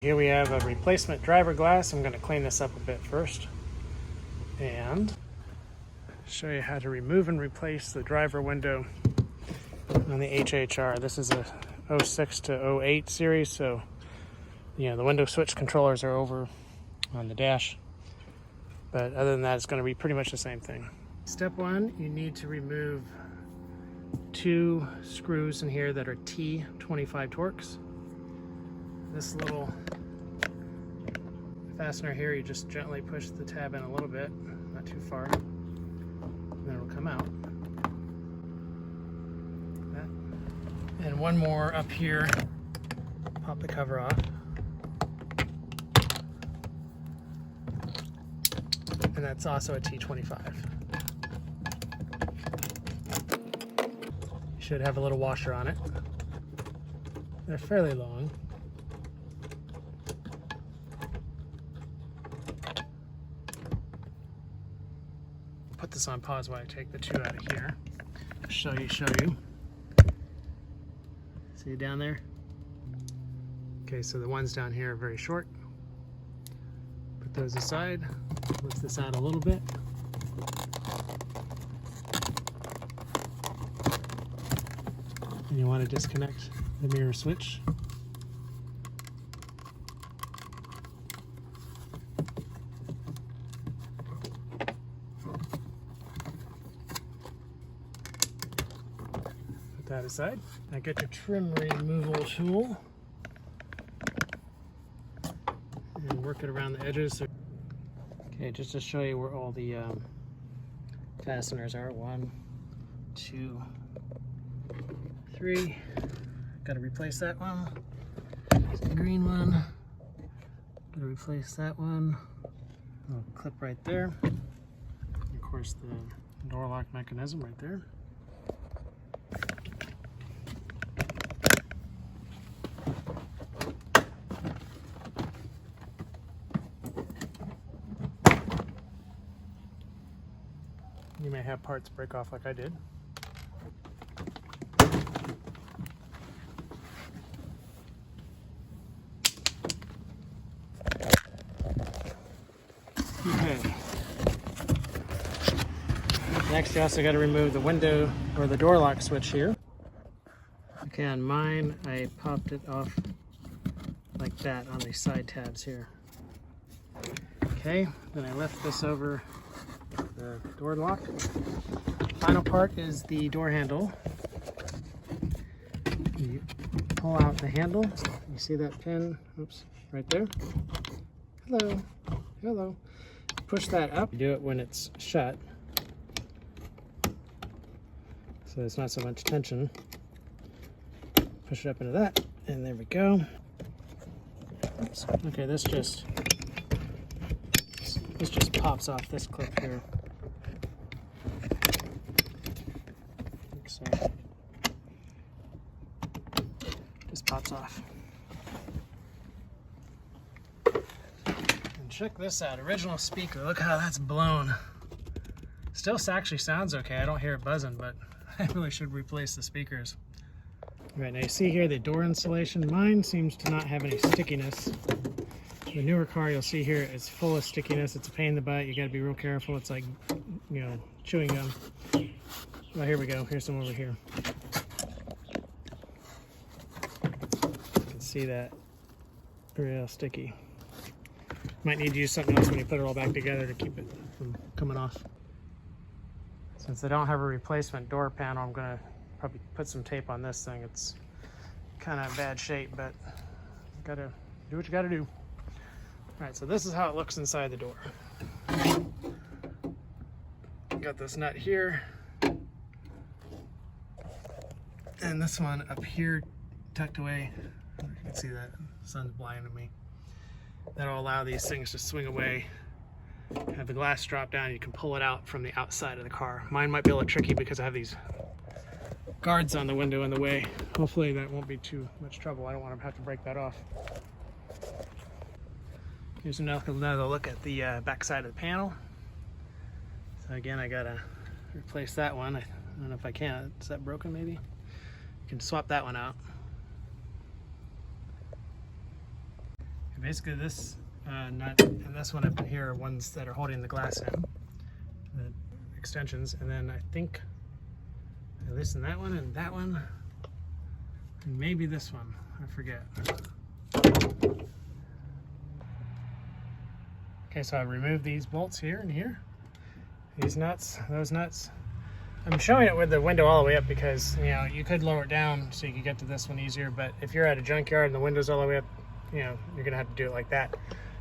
Here we have a replacement driver glass. I'm going to clean this up a bit first and show you how to remove and replace the driver window on the HHR. This is a 06 to 08 series, so the window switch controllers are over on the dash, but other than that it's going to be pretty much the same thing. Step one, you need to remove 2 screws in here that are T25 Torx. This little fastener here, you just gently push the tab in a little bit, not too far, and then it'll come out. Like that. And one more up here, pop the cover off. And that's also a T25. You should have a little washer on it. They're fairly long. Put this on pause while I take the 2 out of here. Show you. See it down there? Okay, so the ones down here are very short. Put those aside. Lift this out a little bit. And you want to disconnect the mirror switch. That aside. Now get your trim removal tool and work it around the edges. Okay, just to show you where all the fasteners are. 1, 2, 3. Got to replace that one. There's the green one. Got to replace that one. Little clip right there. Of course, the door lock mechanism right there. You may have parts break off like I did. Okay. Next, you also got to remove the window or the door lock switch here. Okay, on mine, I popped it off like that on these side tabs here. Okay, then I lift this over the door lock. Final part is the door handle. You pull out the handle. You see that pin? Oops, right there. Hello. Push that up. Do it when it's shut, so there's not so much tension. Push it up into that, and there we go. Oops. Okay, this just pops off this clip here. So just pops off. And check this out, original speaker. Look how that's blown. Still actually sounds okay. I don't hear it buzzing, but I really should replace the speakers. Right, now you see here the door insulation. Mine seems to not have any stickiness. The newer car, you'll see here, it's full of stickiness. It's a pain in the butt. You got to be real careful. It's like, chewing gum. Well, here we go. Here's some over here. You can see that. Real sticky. Might need to use something else when you put it all back together to keep it from coming off. Since I don't have a replacement door panel, I'm going to probably put some tape on this thing. It's kind of bad shape, but you got to do what you got to do. Alright, so this is how it looks inside the door. Got this nut here, and this one up here tucked away. You can see that, the sun's blinding me. That'll allow these things to swing away. Have the glass drop down, you can pull it out from the outside of the car. Mine might be a little tricky because I have these guards on the window in the way. Hopefully that won't be too much trouble. I don't want to have to break that off. Here's another look at the back side of the panel. So again, I gotta replace that one. I don't know if I can. Is that broken maybe? You can swap that one out. Basically this nut and this one up in here are ones that are holding the glass in, the extensions, and then I think I loosen that one and maybe this one, I forget. Okay, so I removed these bolts here and here. These nuts, those nuts. I'm showing it with the window all the way up because, you know, you could lower it down so you could get to this one easier, but if you're at a junkyard and the window's all the way up, you know, you're gonna have to do it like that.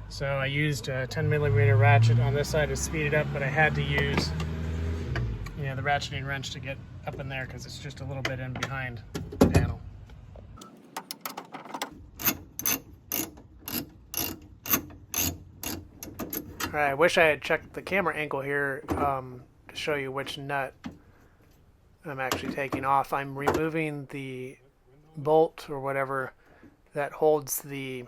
So I used a 10mm ratchet on this side to speed it up, but I had to use, you know, the ratcheting wrench to get up in there because it's just a little bit in behind the panel. All right, I wish I had checked the camera angle here to show you which nut I'm actually taking off. I'm removing the bolt or whatever that holds the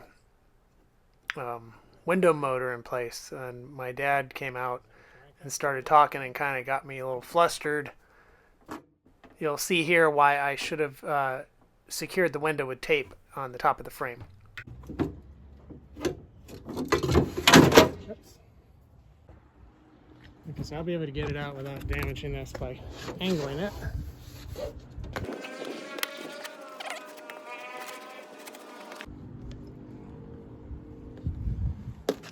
window motor in place. And my dad came out and started talking and kind of got me a little flustered. You'll see here why I should have secured the window with tape on the top of the frame. Because I'll be able to get it out without damaging this by angling it.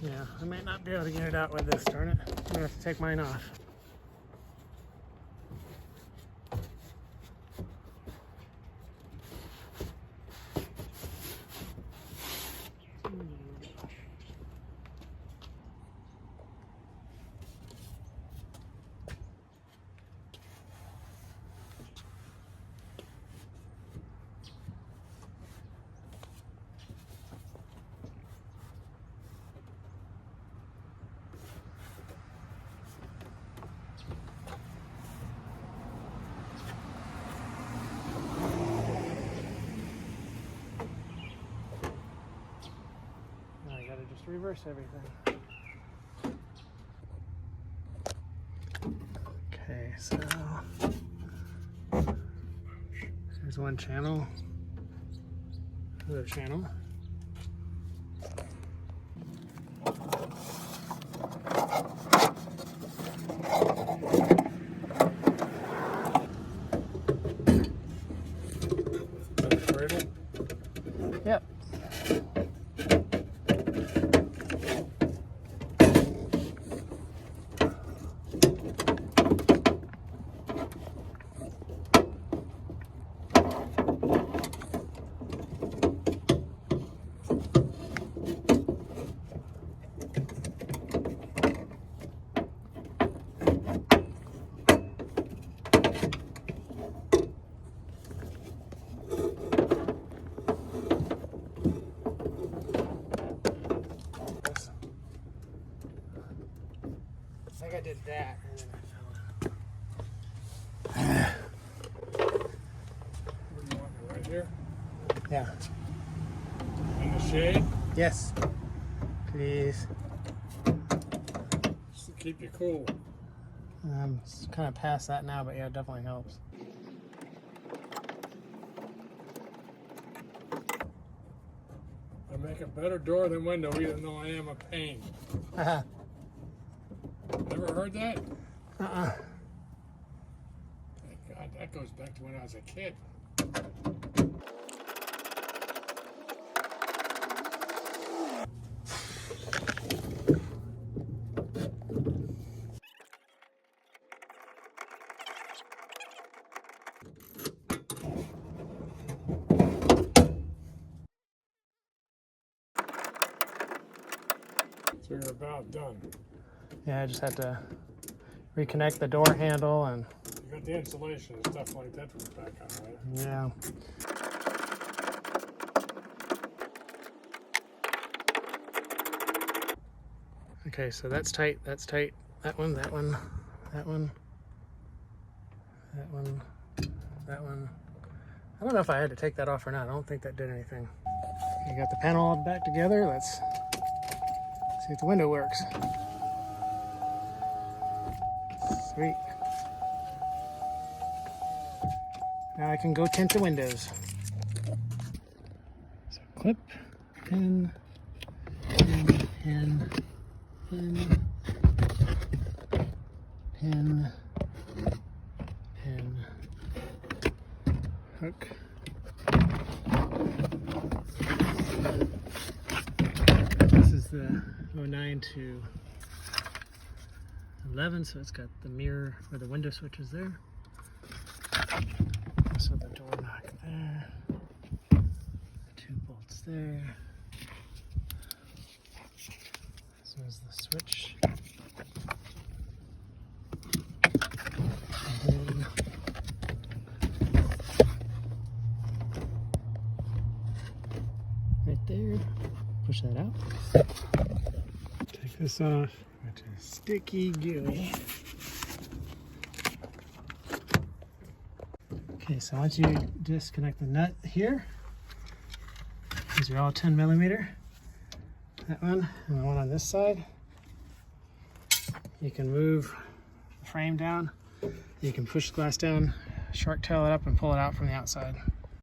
Yeah, I might not be able to get it out with this, darn it. I'm gonna have to take mine off. Reverse everything. Okay, so there's one channel, another channel. Yep. I think I did that and then I fell out. Where do you want it? Right here? Yeah. In the shade? Yes. Please. Just to keep you cool. It's kind of past that now, but yeah, it definitely helps. I make a better door than window even though I am a pain. Uh-huh. Never heard that? Uh-uh. Thank God, that goes back to when I was a kid. So you're about done. Yeah, I just had to reconnect the door handle and... You got the insulation and stuff like that to put back on, right? Yeah. Okay, so that's tight, that's tight. That one, that one, that one, that one, that one. I don't know if I had to take that off or not. I don't think that did anything. You got the panel all back together. Let's see if the window works. Sweet. Now I can go tint the windows. So clip, pin, pin, hook. This is the 09 to 11, so it's got the mirror or the window switches there. Also the door knock there. The 2 bolts there. This is the switch. And then right there, push that out. Take this off, which is sticky gooey. Okay, so once you disconnect the nut here, these are all 10 millimeter. That one and the one on this side. You can move the frame down. You can push the glass down, shark tail it up, and pull it out from the outside.